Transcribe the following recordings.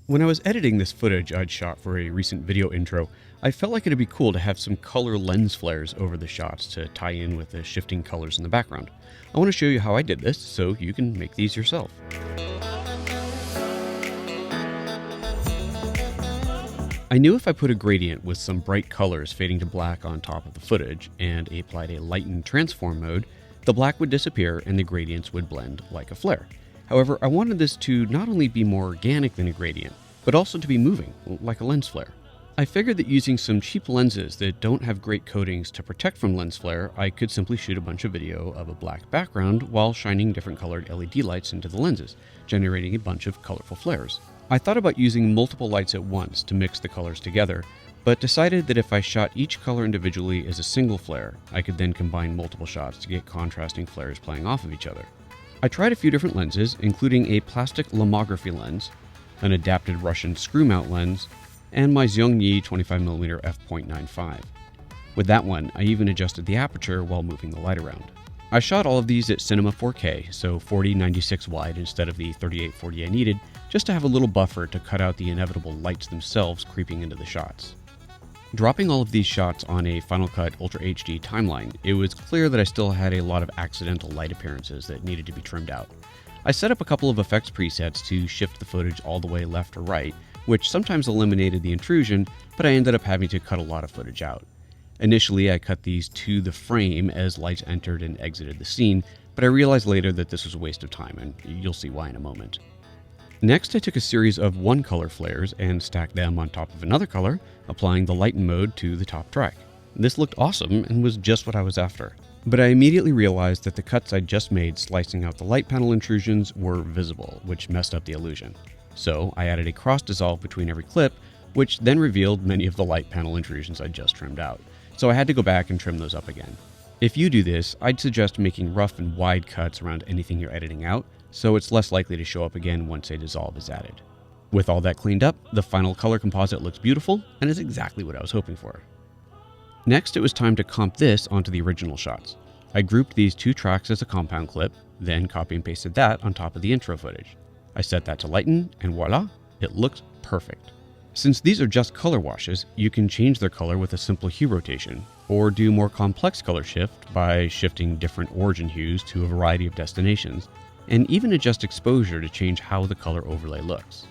When I was editing this footage I'd shot for a recent video intro, I felt like it'd be cool to have some color lens flares over the shots to tie in with the shifting colors in the background. I want to show you how I did this so you can make these yourself. I knew if I put a gradient with some bright colors fading to black on top of the footage and applied a lighten transform mode, the black would disappear and the gradients would blend like a flare. However, I wanted this to not only be more organic than a gradient, but also to be moving, like a lens flare. I figured that using some cheap lenses that don't have great coatings to protect from lens flare, I could simply shoot a bunch of video of a black background while shining different colored LED lights into the lenses, generating a bunch of colorful flares. I thought about using multiple lights at once to mix the colors together, but decided that if I shot each color individually as a single flare, I could then combine multiple shots to get contrasting flares playing off of each other. I tried a few different lenses, including a plastic lomography lens, an adapted Russian screw mount lens, and my Zhongyi 25mm f.95. With that one, I even adjusted the aperture while moving the light around. I shot all of these at Cinema 4K, so 40-96 wide instead of the 38-40 I needed, just to have a little buffer to cut out the inevitable lights themselves creeping into the shots. Dropping all of these shots on a Final Cut Ultra HD timeline, it was clear that I still had a lot of accidental light appearances that needed to be trimmed out. I set up a couple of effects presets to shift the footage all the way left or right, which sometimes eliminated the intrusion, but I ended up having to cut a lot of footage out. Initially, I cut these to the frame as lights entered and exited the scene, but I realized later that this was a waste of time, and you'll see why in a moment. Next, I took a series of one-color flares and stacked them on top of another color, applying the lighten mode to the top track. This looked awesome and was just what I was after. But I immediately realized that the cuts I'd just made slicing out the light panel intrusions were visible, which messed up the illusion. So I added a cross dissolve between every clip, which then revealed many of the light panel intrusions I'd just trimmed out. So I had to go back and trim those up again. If you do this, I'd suggest making rough and wide cuts around anything you're editing out, so it's less likely to show up again once a dissolve is added. With all that cleaned up, the final color composite looks beautiful and is exactly what I was hoping for. Next, it was time to comp this onto the original shots. I grouped these two tracks as a compound clip, then copy and pasted that on top of the intro footage. I set that to lighten, and voila, it looked perfect. Since these are just color washes, you can change their color with a simple hue rotation, or do more complex color shift by shifting different origin hues to a variety of destinations, and even adjust exposure to change how the color overlay looks.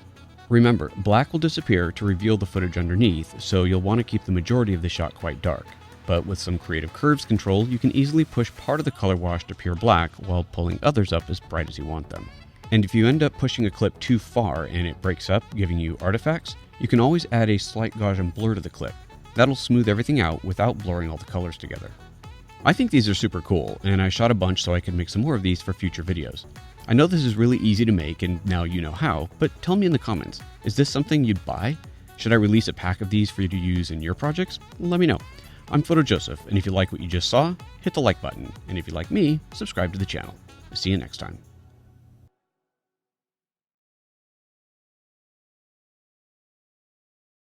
Remember, black will disappear to reveal the footage underneath, so you'll want to keep the majority of the shot quite dark. But with some creative curves control, you can easily push part of the color wash to pure black while pulling others up as bright as you want them. And if you end up pushing a clip too far and it breaks up, giving you artifacts, you can always add a slight Gaussian blur to the clip. That'll smooth everything out without blurring all the colors together. I think these are super cool, and I shot a bunch so I could make some more of these for future videos. I know this is really easy to make, and now you know how, but tell me in the comments, is this something you'd buy? Should I release a pack of these for you to use in your projects? Let me know. I'm Photo Joseph, and if you like what you just saw, hit the like button, and if you like me, subscribe to the channel. See you next time.